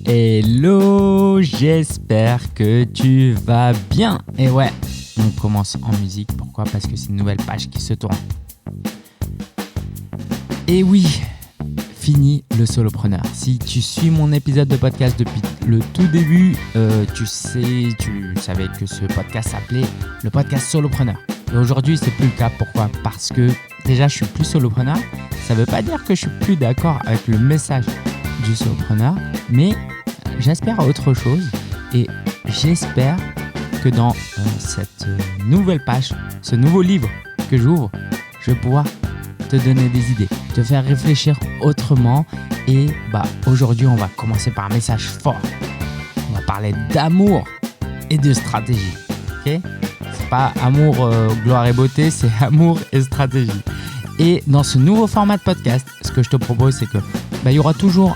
Hello, j'espère que tu vas bien. Et ouais, on commence en musique. Pourquoi ? Parce que c'est une nouvelle page qui se tourne. Et oui, fini le solopreneur. Si tu suis mon épisode de podcast depuis le tout début, tu savais que ce podcast s'appelait le podcast solopreneur. Et aujourd'hui, c'est plus le cas. Pourquoi ? Parce que déjà, je suis plus solopreneur. Ça ne veut pas dire que je suis plus d'accord avec le message du solopreneur, mais j'espère à autre chose et j'espère que dans cette nouvelle page, ce nouveau livre que j'ouvre, je vais pouvoir te donner des idées, te faire réfléchir autrement. Et aujourd'hui, on va commencer par un message fort. On va parler d'amour et de stratégie. Ok ? C'est pas amour, gloire et beauté, c'est amour et stratégie. Et dans ce nouveau format de podcast, ce que je te propose, c'est que il y aura toujours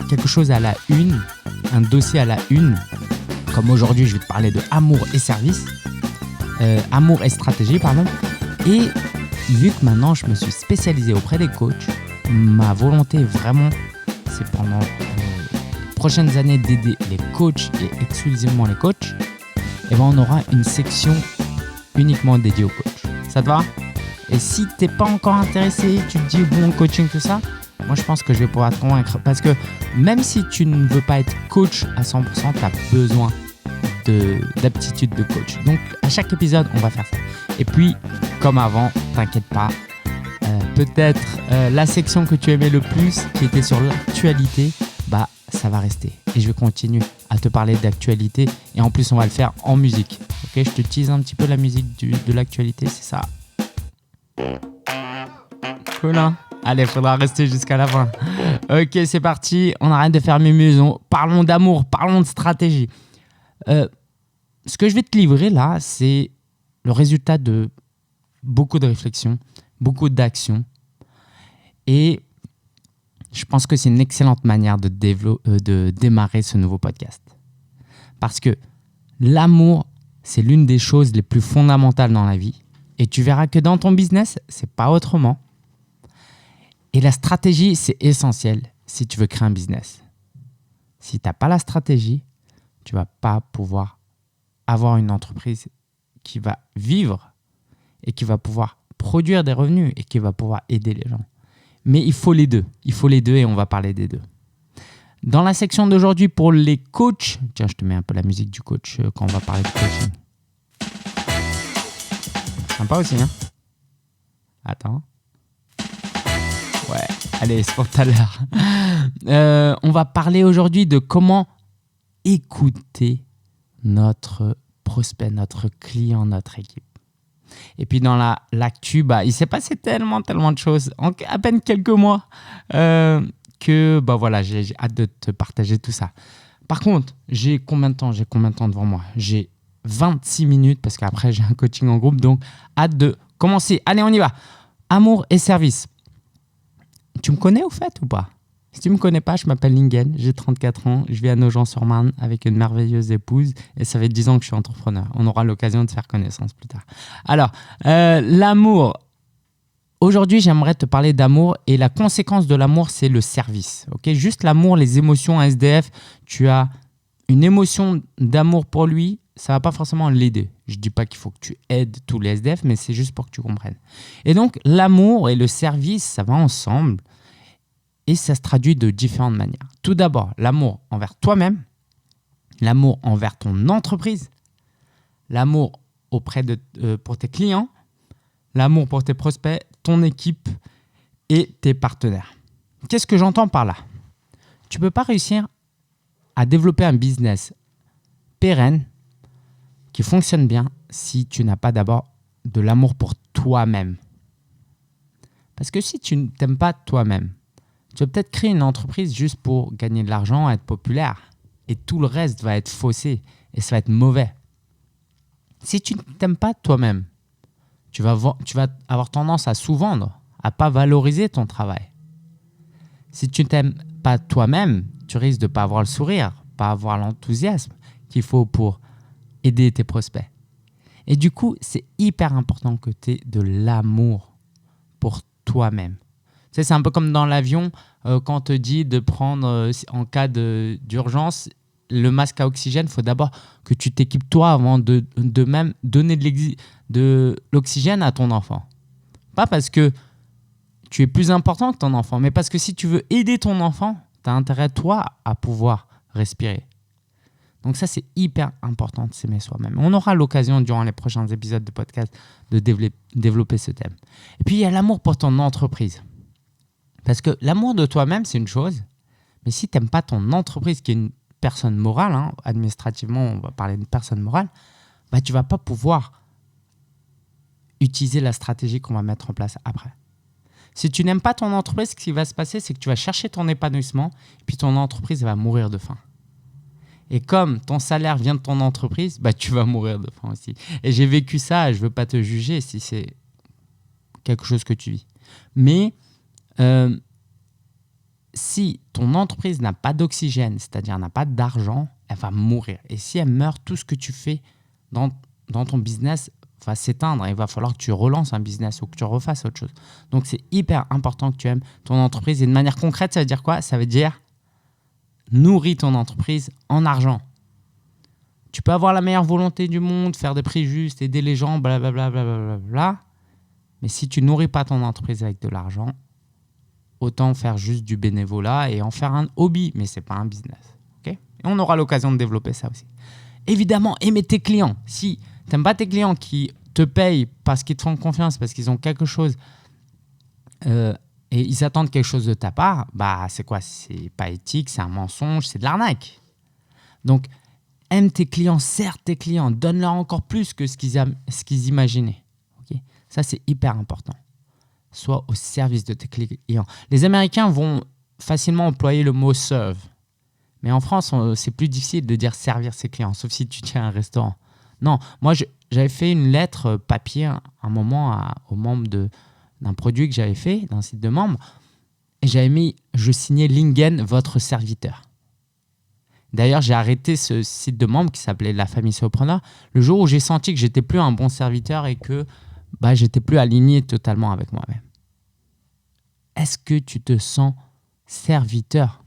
quelque chose à la une, un dossier à la une. Comme aujourd'hui, je vais te parler de amour et service, amour et stratégie, pardon. Et vu que maintenant, je me suis spécialisé auprès des coachs, ma volonté vraiment, c'est pendant les prochaines années d'aider les coachs et exclusivement les coachs. Et on aura une section uniquement dédiée aux coachs. Ça te va ? Et si tu n'es pas encore intéressé, tu te dis bon, coaching, tout ça, moi je pense que je vais pouvoir te convaincre. Parce que même si tu ne veux pas être coach à 100%, tu as besoin d'aptitude de coach. Donc à chaque épisode, on va faire ça. Et puis, comme avant, t'inquiète pas, peut-être la section que tu aimais le plus, qui était sur l'actualité, ça va rester. Et je vais continuer à te parler d'actualité. Et en plus, on va le faire en musique. Ok, je te tease un petit peu la musique de l'actualité, c'est ça. Cool, hein ? Allez, il faudra rester jusqu'à la fin. Ok, c'est parti. On arrête de faire mémusons. Parlons d'amour, parlons de stratégie. Ce que je vais te livrer là, c'est le résultat de beaucoup de réflexions, beaucoup d'actions. Et je pense que c'est une excellente manière de démarrer ce nouveau podcast. Parce que l'amour, c'est l'une des choses les plus fondamentales dans la vie. Et tu verras que dans ton business, c'est pas autrement. Et la stratégie, c'est essentiel si tu veux créer un business. Si tu n'as pas la stratégie, tu ne vas pas pouvoir avoir une entreprise qui va vivre et qui va pouvoir produire des revenus et qui va pouvoir aider les gens. Mais il faut les deux. Il faut les deux et on va parler des deux. Dans la section d'aujourd'hui pour les coachs, tiens, je te mets un peu la musique du coach quand on va parler de coaching. Sympa aussi, hein ? Attends. Ouais, allez, c'est pour tout à l'heure. On va parler aujourd'hui de comment écouter notre prospect, notre client, notre équipe. Et puis dans l'actu, il s'est passé tellement de choses en à peine quelques mois que j'ai hâte de te partager tout ça. Par contre, j'ai combien de temps devant moi ? J'ai 26 minutes parce qu'après j'ai un coaching en groupe, donc hâte de commencer. Allez, on y va. Amour et service. Tu me connais au fait ou pas ? Si tu ne me connais pas, je m'appelle Lingen, j'ai 34 ans, je vis à Nogent-sur-Marne avec une merveilleuse épouse et ça fait 10 ans que je suis entrepreneur. On aura l'occasion de faire connaissance plus tard. Alors, l'amour. Aujourd'hui, j'aimerais te parler d'amour et la conséquence de l'amour, c'est le service. Okay ? Juste l'amour, les émotions, un SDF, tu as une émotion d'amour pour lui, ça ne va pas forcément l'aider. Je ne dis pas qu'il faut que tu aides tous les SDF, mais c'est juste pour que tu comprennes. Et donc, l'amour et le service, ça va ensemble. Et ça se traduit de différentes manières. Tout d'abord, l'amour envers toi-même, l'amour envers ton entreprise, l'amour pour tes clients, l'amour pour tes prospects, ton équipe et tes partenaires. Qu'est-ce que j'entends par là ? Tu ne peux pas réussir à développer un business pérenne qui fonctionne bien si tu n'as pas d'abord de l'amour pour toi-même. Parce que si tu ne t'aimes pas toi-même, tu vas peut-être créer une entreprise juste pour gagner de l'argent, être populaire. Et tout le reste va être faussé et ça va être mauvais. Si tu ne t'aimes pas toi-même, tu vas avoir tendance à sous-vendre, à ne pas valoriser ton travail. Si tu ne t'aimes pas toi-même, tu risques de ne pas avoir le sourire, pas avoir l'enthousiasme qu'il faut pour aider tes prospects. Et du coup, c'est hyper important que tu aies de l'amour pour toi-même. Tu sais, c'est un peu comme dans l'avion, quand on te dit de prendre, en cas d'urgence, le masque à oxygène, il faut d'abord que tu t'équipes toi avant de même donner de l'oxygène à ton enfant. Pas parce que tu es plus important que ton enfant, mais parce que si tu veux aider ton enfant, tu as intérêt, toi, à pouvoir respirer. Donc ça, c'est hyper important de s'aimer soi-même. On aura l'occasion, durant les prochains épisodes de podcast, de développer ce thème. Et puis, il y a l'amour pour ton entreprise. Parce que l'amour de toi-même, c'est une chose, mais si tu n'aimes pas ton entreprise, qui est une personne morale, administrativement, on va parler d'une personne morale, tu ne vas pas pouvoir utiliser la stratégie qu'on va mettre en place après. Si tu n'aimes pas ton entreprise, ce qui va se passer, c'est que tu vas chercher ton épanouissement, et puis ton entreprise va mourir de faim. Et comme ton salaire vient de ton entreprise, tu vas mourir de faim aussi. Et j'ai vécu ça, je ne veux pas te juger si c'est quelque chose que tu vis. Mais si ton entreprise n'a pas d'oxygène, c'est-à-dire n'a pas d'argent, elle va mourir. Et si elle meurt, tout ce que tu fais dans ton business va s'éteindre. Il va falloir que tu relances un business ou que tu refasses autre chose. Donc, c'est hyper important que tu aimes ton entreprise. Et de manière concrète, ça veut dire quoi ? Ça veut dire nourris ton entreprise en argent. Tu peux avoir la meilleure volonté du monde, faire des prix justes, aider les gens, blablabla, blablabla. Mais si tu nourris pas ton entreprise avec de l'argent, autant faire juste du bénévolat et en faire un hobby, mais c'est pas un business. Okay ? Et on aura l'occasion de développer ça aussi. Évidemment, aimer tes clients. Si tu n'aimes pas tes clients qui te payent parce qu'ils te font confiance, parce qu'ils ont quelque chose et ils attendent quelque chose de ta part, c'est quoi ? C'est pas éthique, c'est un mensonge, c'est de l'arnaque. Donc, aime tes clients, sers tes clients, donne-leur encore plus que ce qu'ils imaginaient. Okay ? Ça, c'est hyper important. Sois au service de tes clients. Les Américains vont facilement employer le mot « serve ». Mais en France, c'est plus difficile de dire « servir ses clients », sauf si tu tiens un restaurant. Non, moi, j'avais fait une lettre papier un moment aux membres d'un produit que j'avais fait, d'un site de membres, et j'avais mis « Je signais Lingen, votre serviteur ». D'ailleurs, j'ai arrêté ce site de membres qui s'appelait La Famille Solopreneur le jour où j'ai senti que j'étais plus un bon serviteur et que j'étais plus aligné totalement avec moi-même. Est-ce que tu te sens serviteur ?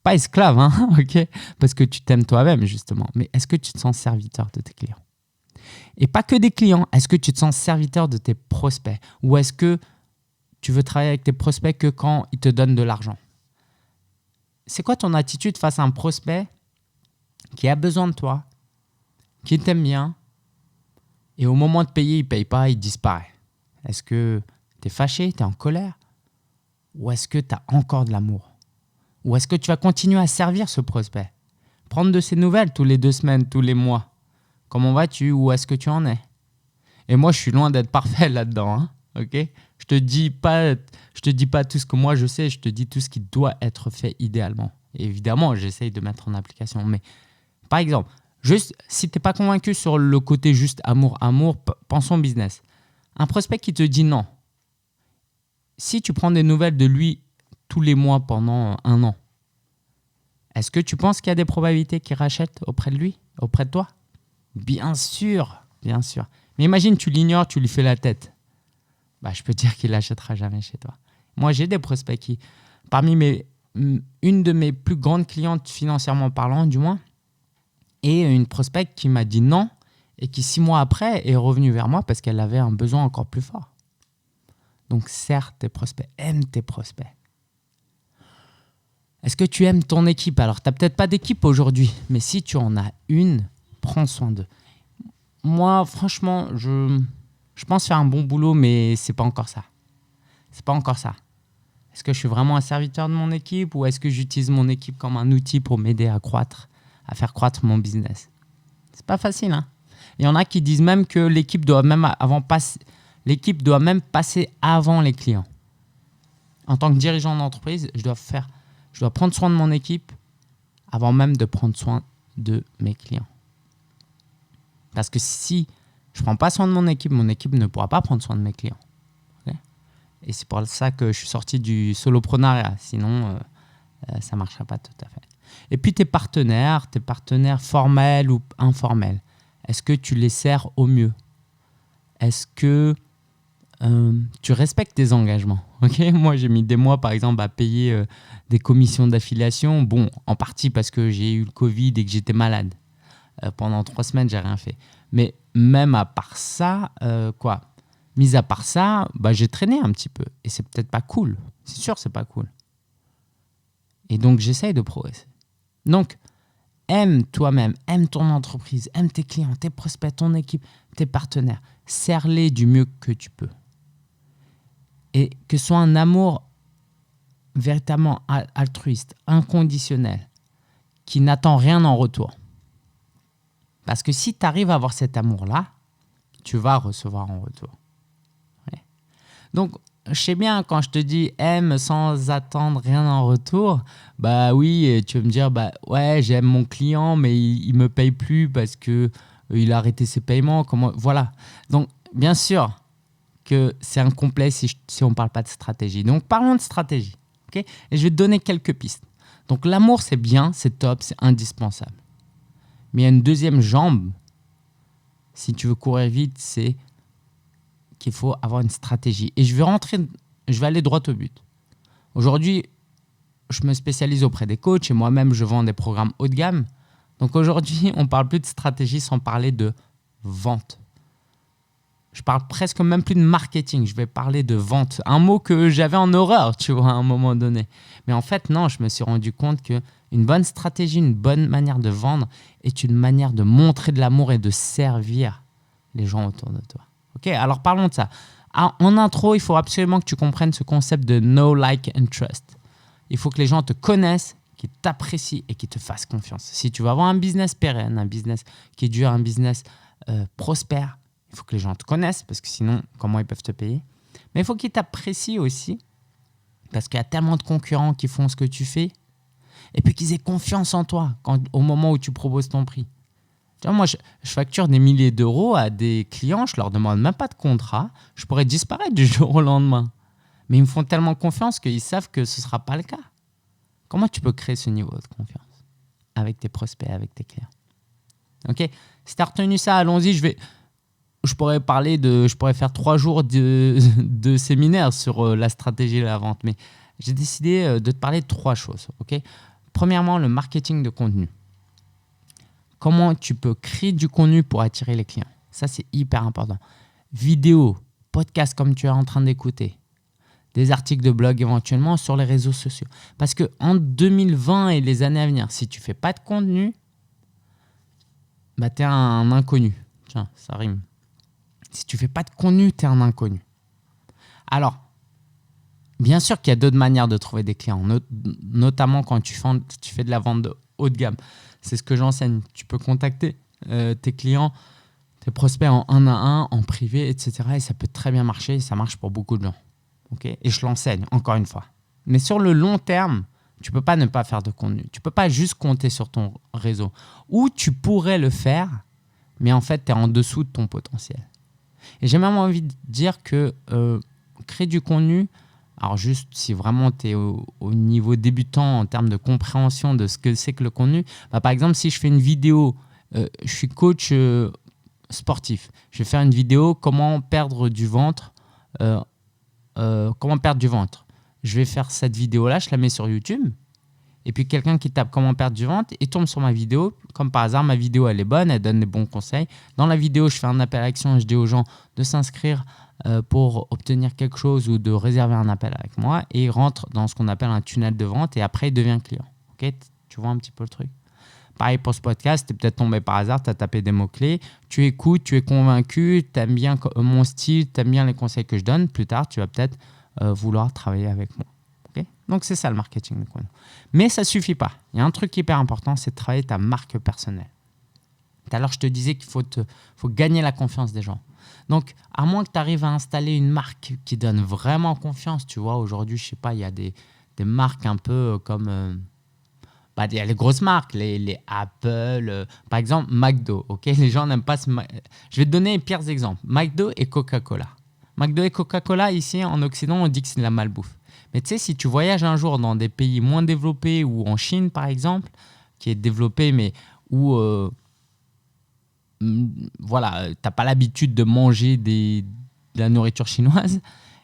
Pas esclave, ok ? Parce que tu t'aimes toi-même, justement. Mais est-ce que tu te sens serviteur de tes clients ? Et pas que des clients. Est-ce que tu te sens serviteur de tes prospects ? Ou est-ce que tu veux travailler avec tes prospects que quand ils te donnent de l'argent ? C'est quoi ton attitude face à un prospect qui a besoin de toi, qui t'aime bien, et au moment de payer, il ne paye pas, il disparaît ? Est-ce que tu es fâché, tu es en colère ? Ou est-ce que tu as encore de l'amour ? Ou est-ce que tu vas continuer à servir ce prospect ? Prendre de ses nouvelles tous les 2 semaines, tous les mois. Comment vas-tu ? Où est-ce que tu en es ? Et moi, je suis loin d'être parfait là-dedans. Ok ? Je te dis pas tout ce que moi je sais, je te dis tout ce qui doit être fait idéalement. Et évidemment, j'essaye de mettre en application. Mais par exemple, juste si tu n'es pas convaincu sur le côté juste amour, pensons business. Un prospect qui te dit non. Si tu prends des nouvelles de lui tous les mois pendant 1 an, est-ce que tu penses qu'il y a des probabilités qu'il rachète auprès de lui, auprès de toi ? Bien sûr, bien sûr. Mais imagine, tu l'ignores, tu lui fais la tête. Je peux te dire qu'il n'achètera jamais chez toi. Moi, j'ai des prospects qui, parmi une de mes plus grandes clientes financièrement parlant, du moins, et une prospect qui m'a dit non et qui 6 mois après est revenue vers moi parce qu'elle avait un besoin encore plus fort. Donc, sers tes prospects, aime tes prospects. Est-ce que tu aimes ton équipe ? Alors, tu n'as peut-être pas d'équipe aujourd'hui, mais si tu en as une, prends soin d'eux. Moi, franchement, je pense faire un bon boulot, mais c'est pas encore ça. C'est pas encore ça. Est-ce que je suis vraiment un serviteur de mon équipe ou est-ce que j'utilise mon équipe comme un outil pour m'aider à faire croître mon business ? C'est pas facile, Il y en a qui disent même que l'équipe doit même passer avant les clients. En tant que dirigeant d'entreprise, je dois prendre soin de mon équipe avant même de prendre soin de mes clients. Parce que si je ne prends pas soin de mon équipe ne pourra pas prendre soin de mes clients. Okay ? Et c'est pour ça que je suis sorti du soloprenariat. Sinon, ça ne marchera pas tout à fait. Et puis tes partenaires formels ou informels, est-ce que tu les sers au mieux ? Est-ce que tu respectes tes engagements. Okay, moi, j'ai mis des mois, par exemple, à payer des commissions d'affiliation. Bon, en partie parce que j'ai eu le Covid et que j'étais malade. Pendant 3 semaines, j'ai rien fait. Mais même à part ça, mis à part ça, j'ai traîné un petit peu. Et c'est peut-être pas cool. C'est sûr, c'est pas cool. Et donc, j'essaye de progresser. Donc, aime toi-même, aime ton entreprise, aime tes clients, tes prospects, ton équipe, tes partenaires. Serre-les du mieux que tu peux. Et que ce soit un amour véritablement altruiste, inconditionnel, qui n'attend rien en retour. Parce que si tu arrives à avoir cet amour-là, tu vas recevoir en retour. Ouais. Donc, je sais bien, quand je te dis aime sans attendre rien en retour, oui, tu vas me dire, ouais, j'aime mon client, mais il me paye plus parce que il a arrêté ses paiements. Voilà. Donc, bien sûr que c'est incomplet si on ne parle pas de stratégie. Donc, parlons de stratégie. Okay, et je vais te donner quelques pistes. Donc, l'amour, c'est bien, c'est top, c'est indispensable. Mais il y a une deuxième jambe, si tu veux courir vite, c'est qu'il faut avoir une stratégie. Et je vais aller droit au but. Aujourd'hui, je me spécialise auprès des coachs et moi-même, je vends des programmes haut de gamme. Donc aujourd'hui, on ne parle plus de stratégie sans parler de vente. Je parle presque même plus de marketing, je vais parler de vente. Un mot que j'avais en horreur, tu vois, à un moment donné. Mais en fait, non, je me suis rendu compte qu'une bonne stratégie, une bonne manière de vendre est une manière de montrer de l'amour et de servir les gens autour de toi. Ok, alors parlons de ça. En intro, il faut absolument que tu comprennes ce concept de know, like and trust. Il faut que les gens te connaissent, qu'ils t'apprécient et qu'ils te fassent confiance. Si tu veux avoir un business pérenne, un business qui dure, un business prospère, il faut que les gens te connaissent parce que sinon, comment ils peuvent te payer? Mais il faut qu'ils t'apprécient aussi parce qu'il y a tellement de concurrents qui font ce que tu fais et puis qu'ils aient confiance en toi au moment où tu proposes ton prix. Tu vois, moi, je facture des milliers d'euros à des clients, je leur demande même pas de contrat, je pourrais disparaître du jour au lendemain. Mais ils me font tellement confiance qu'ils savent que ce ne sera pas le cas. Comment tu peux créer ce niveau de confiance avec tes prospects, avec tes clients? Ok, si tu as retenu ça, allons-y, je pourrais faire 3 jours de séminaire sur la stratégie de la vente, mais j'ai décidé de te parler de 3 choses. Okay. Premièrement, le marketing de contenu. Comment tu peux créer du contenu pour attirer les clients? Ça, c'est hyper important. Vidéo, podcast comme tu es en train d'écouter, des articles de blog éventuellement sur les réseaux sociaux. Parce qu'en 2020 et les années à venir, si tu ne fais pas de contenu, tu es un inconnu. Tiens, ça rime. Si tu ne fais pas de contenu, tu es un inconnu. Alors, bien sûr qu'il y a d'autres manières de trouver des clients, notamment quand tu fais de la vente de haut de gamme. C'est ce que j'enseigne. Tu peux contacter tes clients, tes prospects en 1 à 1, en privé, etc. Et ça peut très bien marcher. Et ça marche pour beaucoup de gens. Okay, et je l'enseigne, encore une fois. Mais sur le long terme, tu ne peux pas ne pas faire de contenu. Tu ne peux pas juste compter sur ton réseau. Ou tu pourrais le faire, mais en fait, tu es en dessous de ton potentiel. Et j'ai même envie de dire que créer du contenu, alors juste si vraiment tu es au niveau débutant en termes de compréhension de ce que c'est que le contenu, par exemple, si je fais une vidéo, je suis coach sportif, je vais faire une vidéo comment perdre du ventre. Comment perdre du ventre. Je vais faire cette vidéo-là, je la mets sur YouTube. Et puis quelqu'un qui tape comment perdre du ventre et tombe sur ma vidéo. Comme par hasard, ma vidéo, elle est bonne, elle donne des bons conseils. Dans la vidéo, je fais un appel à l'action et je dis aux gens de s'inscrire pour obtenir quelque chose ou de réserver un appel avec moi. Et il rentre dans ce qu'on appelle un tunnel de vente et après, il devient client. Okay, tu vois un petit peu le truc? Pareil pour ce podcast, tu es peut-être tombé par hasard, tu as tapé des mots-clés, tu écoutes, tu es convaincu, tu aimes bien mon style, tu aimes bien les conseils que je donne. Plus tard, tu vas peut-être vouloir travailler avec moi. Okay, donc, c'est ça le marketing de contenu. Mais ça ne suffit pas. Il y a un truc hyper important, c'est de travailler ta marque personnelle. Tout à l'heure, je te disais qu'il faut gagner la confiance des gens. Donc, à moins que tu arrives à installer une marque qui donne vraiment confiance, tu vois, aujourd'hui, je ne sais pas, il y a des marques un peu comme... il y a les grosses marques, les Apple, par exemple McDo. Okay, les gens n'aiment pas je vais te donner les pires exemples. McDo et Coca-Cola. McDo et Coca-Cola, ici en Occident, on dit que c'est de la malbouffe. Mais tu sais, si tu voyages un jour dans des pays moins développés ou en Chine, par exemple, qui est développé, mais où tu n'as pas l'habitude de manger des de la nourriture chinoise.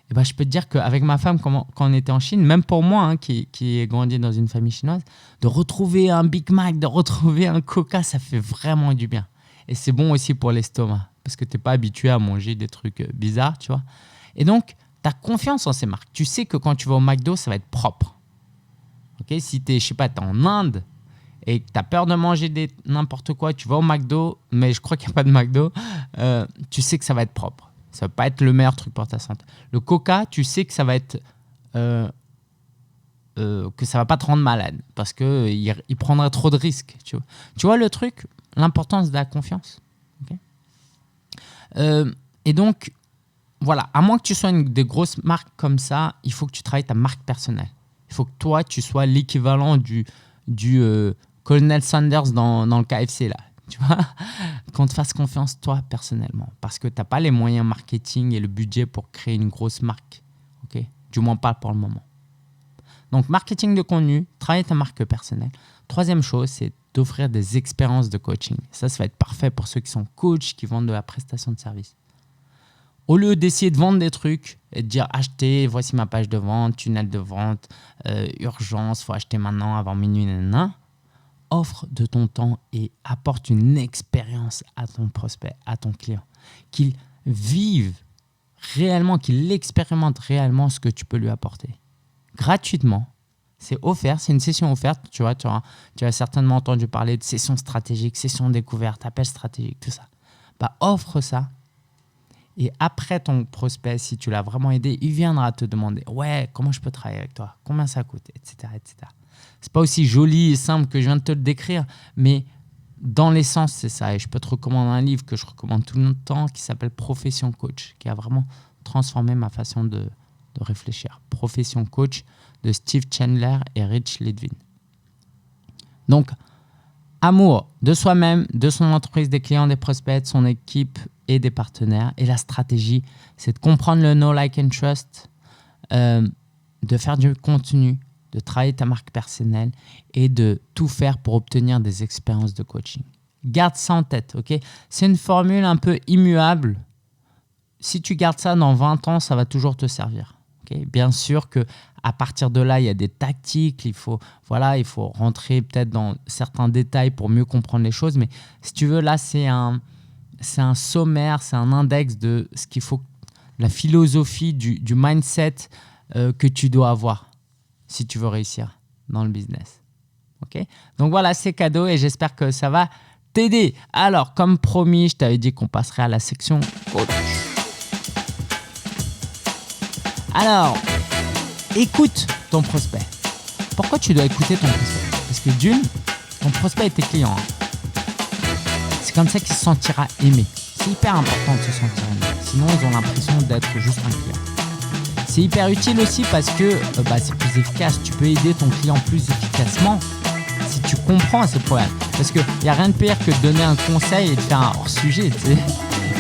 Et ben, je peux te dire qu'avec ma femme, quand on était en Chine, même pour moi, hein, qui ai grandi dans une famille chinoise, de retrouver un Big Mac, de retrouver un Coca, ça fait vraiment du bien. Et c'est bon aussi pour l'estomac, parce que tu n'es pas habitué à manger des trucs bizarres, tu vois. Et donc, tu as confiance en ces marques. Tu sais que quand tu vas au McDo, ça va être propre. Okay, si tu es, je sais pas, t'es en Inde et que tu as peur de manger n'importe quoi, tu vas au McDo, mais je crois qu'il n'y a pas de McDo, tu sais que ça va être propre. Ça ne va pas être le meilleur truc pour ta santé. Le Coca, tu sais que ça va être que ça va pas te rendre malade parce que il prendrait trop de risques. Tu vois le truc, l'importance de la confiance. Okay, et donc voilà, à moins que tu sois des grosses marques comme ça, il faut que tu travailles ta marque personnelle. Il faut que toi tu sois l'équivalent du Colonel Sanders dans le KFC là. Tu vois, qu'on te fasse confiance toi personnellement, parce que tu n'as pas les moyens marketing et le budget pour créer une grosse marque. Okay, du moins pas pour le moment. Donc, marketing de contenu, travailler ta marque personnelle. Troisième chose, c'est d'offrir des expériences de coaching. Ça va être parfait pour ceux qui sont coachs, qui vendent de la prestation de service. Au lieu d'essayer de vendre des trucs et de dire achetez, voici ma page de vente, tunnel de vente, urgence, il faut acheter maintenant avant minuit, nanana. Offre de ton temps et apporte une expérience à ton prospect, à ton client. Qu'il vive réellement, qu'il expérimente réellement ce que tu peux lui apporter. Gratuitement, c'est offert, c'est une session offerte. Tu vois, tu as certainement entendu parler de session stratégique, session découverte, appel stratégique, tout ça. Bah, offre ça. Et après ton prospect, si tu l'as vraiment aidé, il viendra te demander « Ouais, comment je peux travailler avec toi ? Combien ça coûte ?» etc., etc. C'est pas aussi joli et simple que je viens de te le décrire, mais dans l'essence, c'est ça. Et je peux te recommander un livre que je recommande tout le temps qui s'appelle Profession Coach, qui a vraiment transformé ma façon de réfléchir. Profession Coach de Steve Chandler et Rich Litvin. Donc, amour de soi-même, de son entreprise, des clients, des prospects, de son équipe et des partenaires. Et la stratégie, c'est de comprendre le know, like and trust, de faire du contenu, de travailler ta marque personnelle et de tout faire pour obtenir des expériences de coaching. Garde ça en tête, ok ? C'est une formule un peu immuable. Si tu gardes ça dans 20 ans, ça va toujours te servir. Okay ? Bien sûr qu'à partir de là, il y a des tactiques, il faut rentrer peut-être dans certains détails pour mieux comprendre les choses. Mais si tu veux, là, c'est un sommaire, c'est un index de ce qu'il faut, la philosophie du mindset que tu dois avoir si tu veux réussir dans le business. Okay ? Donc voilà, c'est cadeau et j'espère que ça va t'aider. Alors, comme promis, je t'avais dit qu'on passerait à la section coach. Alors, écoute ton prospect. Pourquoi tu dois écouter ton prospect ? Parce que d'une, ton prospect est tes clients. C'est comme ça qu'il se sentira aimé. C'est hyper important de se sentir aimé. Sinon, ils ont l'impression d'être juste un client. C'est hyper utile aussi parce que c'est plus efficace. Tu peux aider ton client plus efficacement si tu comprends ses problèmes. Parce qu'il n'y a rien de pire que de donner un conseil et de faire un hors-sujet. Tu sais.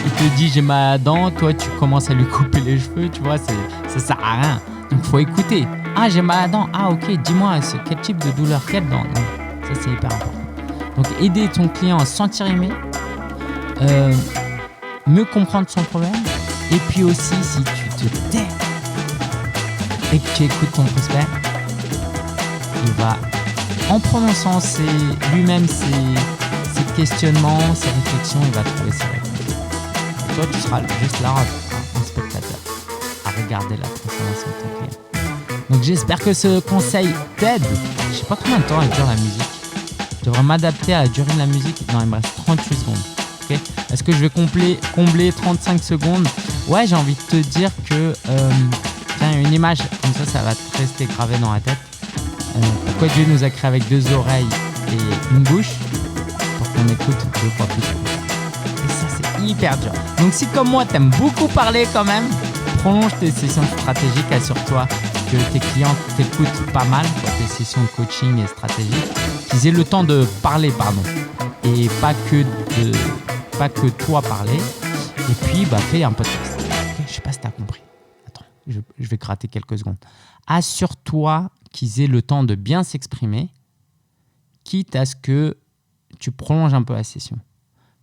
Il te dit j'ai mal à la dent, toi tu commences à lui couper les cheveux, tu vois, ça sert à rien. Donc il faut écouter. Ah, j'ai mal à la dent. Ah, ok, dis-moi, c'est quel type de douleur, quelle dent ? Non, ça c'est hyper important. Donc aider ton client à se sentir aimé, mieux comprendre son problème, et puis aussi si tu te tais et que tu écoutes ton prospect, il va, en prononçant lui-même ses questionnements, ses réflexions, il va trouver ses réponses. Et toi, tu seras juste là, un spectateur, à regarder la transformation de ton client. Donc j'espère que ce conseil t'aide. Je sais pas combien de temps elle dure la musique. Je devrais m'adapter à la durée de la musique. Non, il me reste 38 secondes. Okay. Est-ce que je vais combler 35 secondes ? Ouais, j'ai envie de te dire que tiens, une image, comme ça va te rester gravé dans la tête. Pourquoi Dieu nous a créés avec 2 oreilles et une bouche ? Pour qu'on écoute 2 fois plus. Et ça, c'est hyper dur. Donc si comme moi, t'aimes beaucoup parler quand même, prolonge tes sessions stratégiques, assure-toi que tes clients t'écoutent pas mal, tes sessions de coaching et stratégiques, qu'ils aient le temps de parler, et pas que toi parler. Et puis, fais un podcast. Okay, je sais pas si tu as compris. Attends, je vais gratter quelques secondes. Assure-toi qu'ils aient le temps de bien s'exprimer, quitte à ce que tu prolonges un peu la session.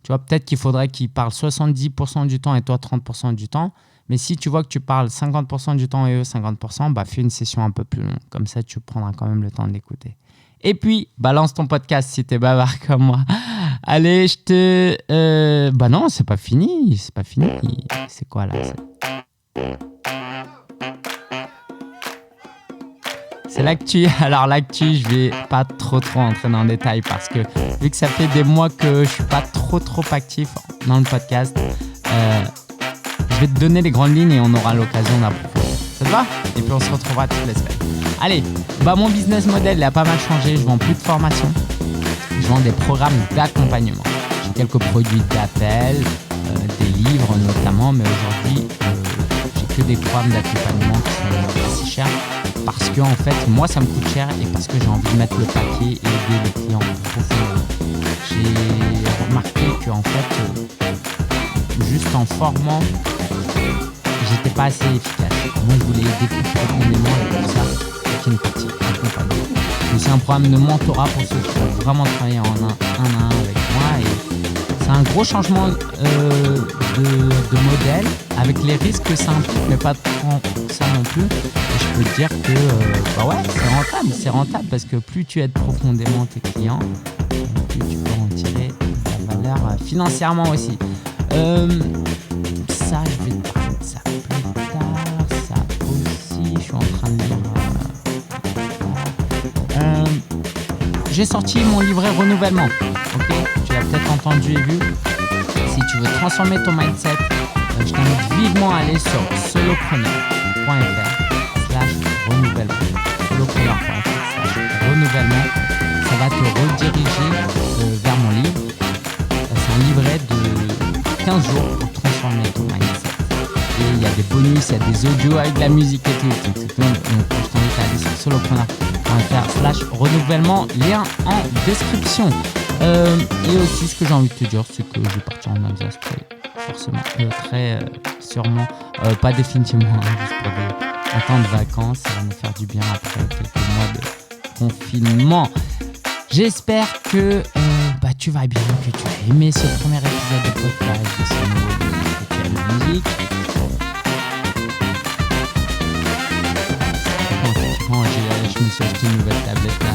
Tu vois, peut-être qu'il faudrait qu'ils parlent 70% du temps et toi 30% du temps, Mais si tu vois que tu parles 50% du temps et eux 50%, bah fais une session un peu plus longue. Comme ça, tu prendras quand même le temps d'écouter. Et puis, balance ton podcast si t'es bavard comme moi. Allez, bah non, c'est pas fini. C'est pas fini. C'est quoi là? C'est l'actu. Alors l'actu, je vais pas trop entrer dans le détail parce que vu que ça fait des mois que je suis pas trop actif dans le podcast, je vais te donner les grandes lignes et on aura l'occasion d'approfondir. Ça te va? Et puis on se retrouvera toutes les semaines. Allez, bah mon business model il a pas mal changé. Je vends plus de formation. Je vends des programmes d'accompagnement. J'ai quelques produits d'appel, des livres notamment, mais aujourd'hui, j'ai que des programmes d'accompagnement qui sont assez chers parce que en fait, moi ça me coûte cher et parce que j'ai envie de mettre le paquet et aider les clients profondément. J'ai remarqué qu'en fait, juste en formant, j'étais pas assez efficace. Moi, je voulais aider plus profondément et pour ça, c'est une partie accompagnement. Mais c'est un programme de mentorat pour ceux qui veulent vraiment travailler en un à un avec moi. Et c'est un gros changement de modèle avec les risques que ça implique, mais pas tant ça non plus. Et je peux te dire que c'est rentable parce que plus tu aides profondément tes clients, plus tu peux en tirer de la valeur financièrement aussi. Ça, je vais te parler de ça plus tard. Ça aussi, je suis en train de lire. J'ai sorti mon livret renouvellement. Ok, tu l'as peut-être entendu et vu. Si tu veux transformer ton mindset, je t'invite vivement à aller sur solopreneur.fr/renouvellement. solopreneur.fr/renouvellement. Ça va te rediriger vers mon livre. C'est un livret de 15 jours pour transformer ton mindset. Et il y a des bonus, il y a des audios avec de la musique et tout. Donc, je t'invite à aller sur solopreneur.fr/renouvellement, lien en description. Et aussi, ce que j'ai envie de te dire, c'est que je vais partir en Alsace forcément, très sûrement, pas définitivement, juste pour un temps de vacances. Ça va nous faire du bien après quelques mois de confinement. J'espère que tu vas bien, que tu as aimé ce premier épisode de podcast de ce nouveau livre que tu aimes la musique. Je me suis acheté une nouvelle tablette là.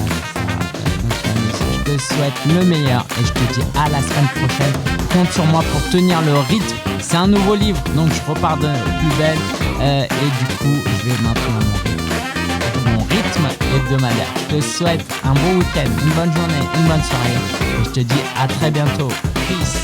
Je te souhaite le meilleur et je te dis à la semaine prochaine. Compte sur moi pour tenir le rythme. C'est un nouveau livre, donc je repars de plus belle. Et du coup, je vais maintenir mon rythme hebdomadaire. Je te souhaite un bon week-end, une bonne journée, une bonne soirée. Et je te dis à très bientôt. Peace.